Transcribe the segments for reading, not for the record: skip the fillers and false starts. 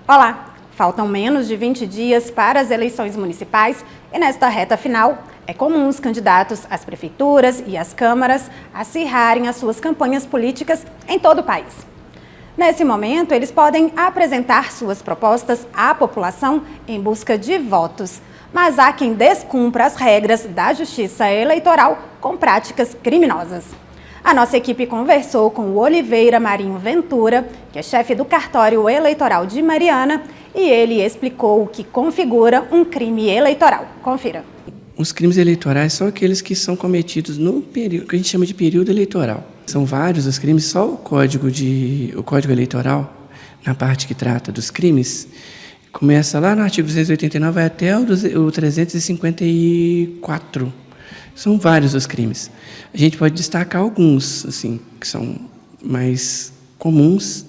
Olá! Faltam menos de 20 dias para as eleições municipais e nesta reta final é comum os candidatos às prefeituras e às câmaras acirrarem as suas campanhas políticas em todo o país. Nesse momento, eles podem apresentar suas propostas à população em busca de votos, mas há quem descumpra as regras da Justiça Eleitoral com práticas criminosas. A nossa equipe conversou com o Oliveira Marinho Ventura, que é chefe do cartório eleitoral de Mariana, e ele explicou o que configura um crime eleitoral. Confira. Os crimes eleitorais são aqueles que são cometidos no período que a gente chama de período eleitoral. São vários os crimes, só o Código Eleitoral, na parte que trata dos crimes, começa lá no artigo 289, vai até o 354. São vários os crimes. A gente pode destacar alguns, assim, que são mais comuns,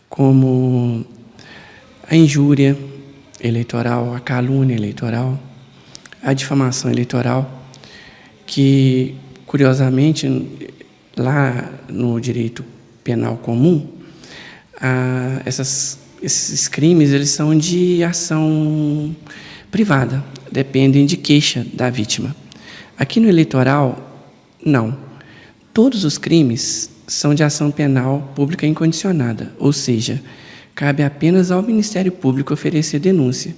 como a injúria eleitoral, a calúnia eleitoral, a difamação eleitoral, que, curiosamente, lá no direito penal comum, esses crimes eles são de ação privada, dependem de queixa da vítima. Aqui no eleitoral, não. Todos os crimes são de ação penal pública incondicionada, ou seja, cabe apenas ao Ministério Público oferecer denúncia.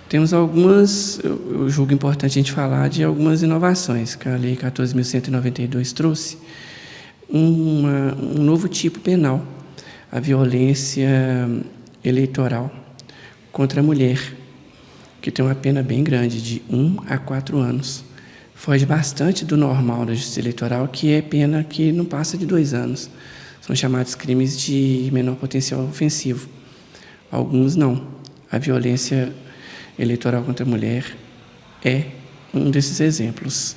Temos algumas, eu julgo importante a gente falar de algumas inovações que a Lei 14.192 trouxe, um novo tipo penal, a violência eleitoral contra a mulher, que tem uma pena bem grande, de 1 a 4 anos. Foge bastante do normal da Justiça Eleitoral, que é pena que não passa de 2 anos. São chamados crimes de menor potencial ofensivo. Alguns não. A violência eleitoral contra a mulher é um desses exemplos.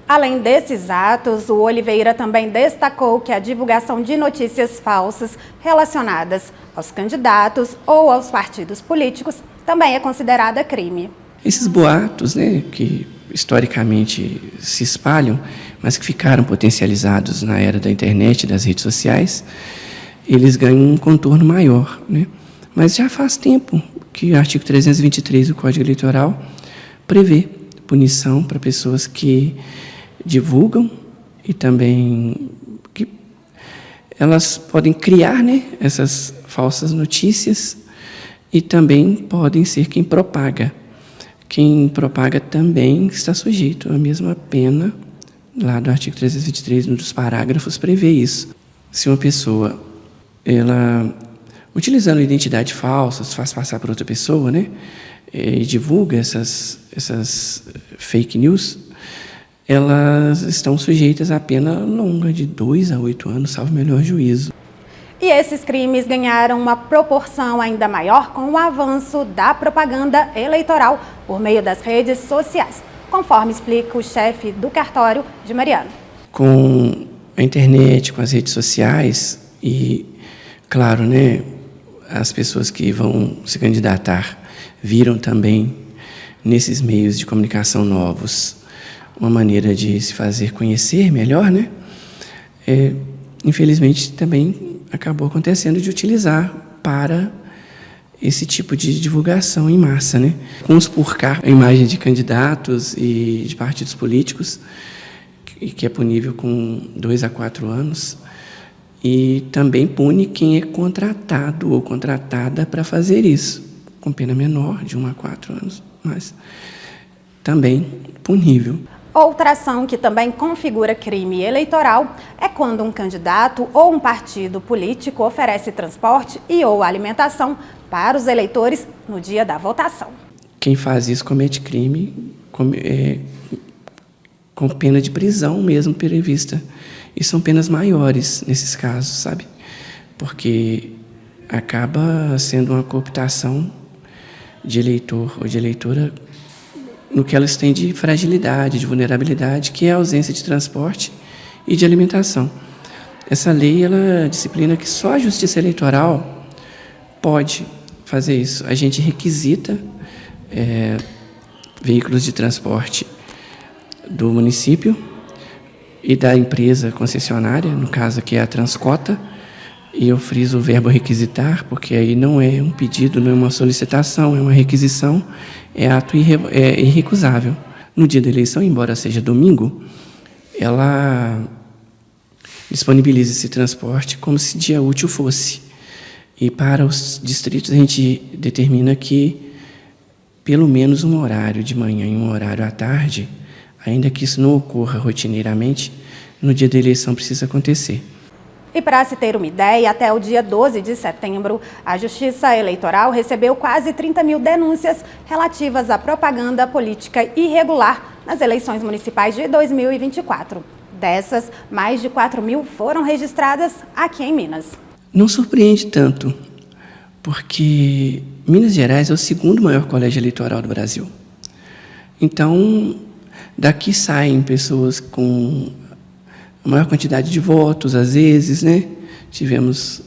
Além desses atos, o Oliveira também destacou que a divulgação de notícias falsas relacionadas aos candidatos ou aos partidos políticos também é considerada crime. Esses boatos, que historicamente se espalham, mas que ficaram potencializados na era da internet e das redes sociais, eles ganham um contorno maior, Mas já faz tempo que o artigo 323 do Código Eleitoral prevê punição para pessoas que divulgam e também que elas podem criar, essas falsas notícias e também podem ser quem propaga. Quem propaga também está sujeito à mesma pena, lá do artigo 323, um dos parágrafos, prevê isso. Se uma pessoa, ela, utilizando identidade falsa, faz passar por outra pessoa, e divulga essas fake news, elas estão sujeitas à pena longa de 2 a 8 anos, salvo melhor juízo. E esses crimes ganharam uma proporção ainda maior com o avanço da propaganda eleitoral por meio das redes sociais, conforme explica o chefe do cartório de Mariana. Com a internet, com as redes sociais e, claro, as pessoas que vão se candidatar viram também nesses meios de comunicação novos uma maneira de se fazer conhecer melhor, infelizmente também acabou acontecendo de utilizar para esse tipo de divulgação em massa, conspurcar a imagem de candidatos e de partidos políticos, que é punível com 2 a 4 anos, e também pune quem é contratado ou contratada para fazer isso, com pena menor, de 1 a 4 anos, mas também punível. Outra ação que também configura crime eleitoral é quando um candidato ou um partido político oferece transporte e ou alimentação para os eleitores no dia da votação. Quem faz isso comete crime com pena de prisão mesmo prevista. E são penas maiores nesses casos, sabe? Porque acaba sendo uma cooptação de eleitor ou de eleitora no que elas têm de fragilidade, de vulnerabilidade, que é a ausência de transporte e de alimentação. Essa lei, ela disciplina que só a Justiça Eleitoral pode fazer isso. A gente requisita veículos de transporte do município e da empresa concessionária, no caso aqui é a Transcota, E eu friso o verbo requisitar, porque aí não é um pedido, não é uma solicitação, é uma requisição, é ato irrecusável. No dia da eleição, embora seja domingo, ela disponibiliza esse transporte como se dia útil fosse. E para os distritos, a gente determina que pelo menos um horário de manhã e um horário à tarde, ainda que isso não ocorra rotineiramente, no dia da eleição precisa acontecer. E para se ter uma ideia, até o dia 12 de setembro, a Justiça Eleitoral recebeu quase 30 mil denúncias relativas à propaganda política irregular nas eleições municipais de 2024. Dessas, mais de 4 mil foram registradas aqui em Minas. Não surpreende tanto, porque Minas Gerais é o segundo maior colégio eleitoral do Brasil. Então, daqui saem pessoas com a maior quantidade de votos, às vezes, né? Tivemos,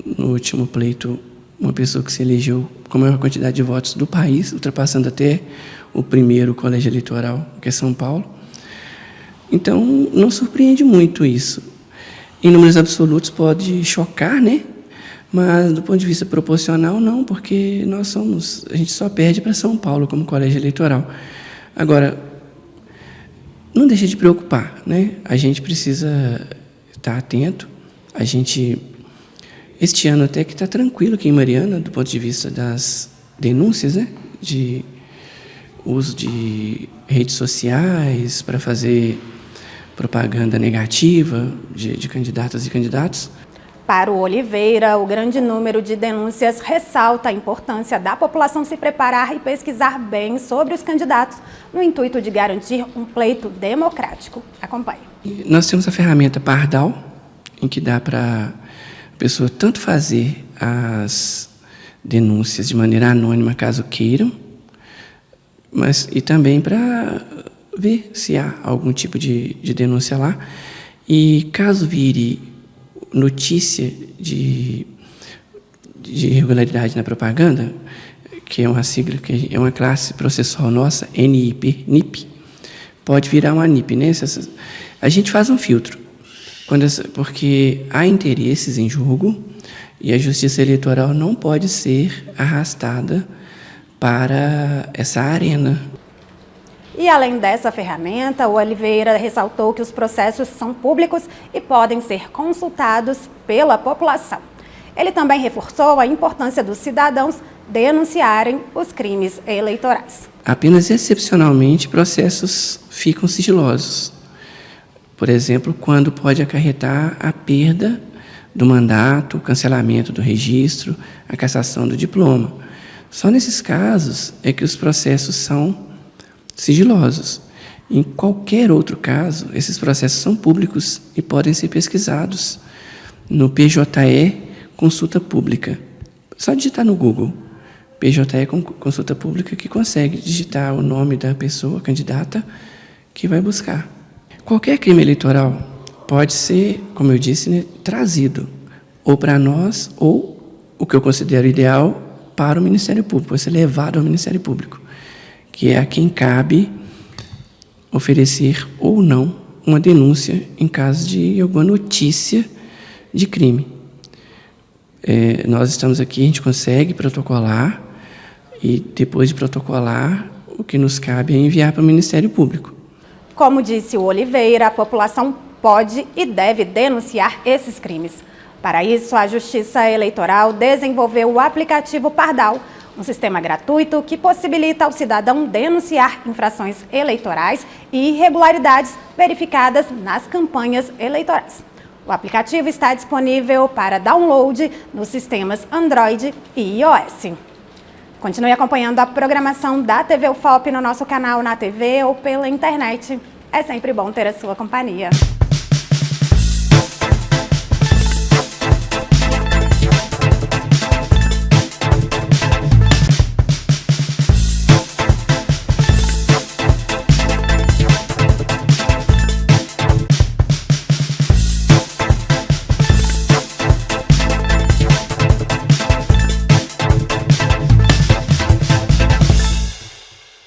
no último pleito, uma pessoa que se elegeu com a maior quantidade de votos do país, ultrapassando até o primeiro colégio eleitoral, que é São Paulo. Então, não surpreende muito isso. Em números absolutos pode chocar, né? Mas, do ponto de vista proporcional, não, porque a gente só perde para São Paulo como colégio eleitoral. Agora, não deixa de preocupar, né? A gente precisa estar atento. Este ano até que está tranquilo aqui em Mariana, do ponto de vista das denúncias, né? De uso de redes sociais para fazer propaganda negativa de candidatas e candidatos. Para o Oliveira, o grande número de denúncias ressalta a importância da população se preparar e pesquisar bem sobre os candidatos, no intuito de garantir um pleito democrático. Acompanhe. Nós temos a ferramenta Pardal, em que dá para a pessoa tanto fazer as denúncias de maneira anônima, caso queiram, e também para ver se há algum tipo de denúncia lá. E caso vire notícia de irregularidade na propaganda, que é uma sigla, que é uma classe processual nossa, NIP, pode virar uma NIP, né? A gente faz um filtro, porque há interesses em jogo e a Justiça Eleitoral não pode ser arrastada para essa arena. E além dessa ferramenta, o Oliveira ressaltou que os processos são públicos e podem ser consultados pela população. Ele também reforçou a importância dos cidadãos denunciarem os crimes eleitorais. Apenas excepcionalmente processos ficam sigilosos. Por exemplo, quando pode acarretar a perda do mandato, o cancelamento do registro, a cassação do diploma. Só nesses casos é que os processos são sigilosos. Em qualquer outro caso, esses processos são públicos e podem ser pesquisados no PJE Consulta Pública. Só digitar no Google, PJE Consulta Pública, que consegue digitar o nome da pessoa candidata que vai buscar. Qualquer crime eleitoral pode ser, como eu disse, né, trazido ou para nós ou, o que eu considero ideal, para o Ministério Público, pode ser levado ao Ministério Público, que é a quem cabe oferecer ou não uma denúncia em caso de alguma notícia de crime. Nós estamos aqui, a gente consegue protocolar e, depois de protocolar, o que nos cabe é enviar para o Ministério Público. Como disse o Oliveira, a população pode e deve denunciar esses crimes. Para isso, a Justiça Eleitoral desenvolveu o aplicativo Pardal, um sistema gratuito que possibilita ao cidadão denunciar infrações eleitorais e irregularidades verificadas nas campanhas eleitorais. O aplicativo está disponível para download nos sistemas Android e iOS. Continue acompanhando a programação da TV UFOP no nosso canal na TV ou pela internet. É sempre bom ter a sua companhia.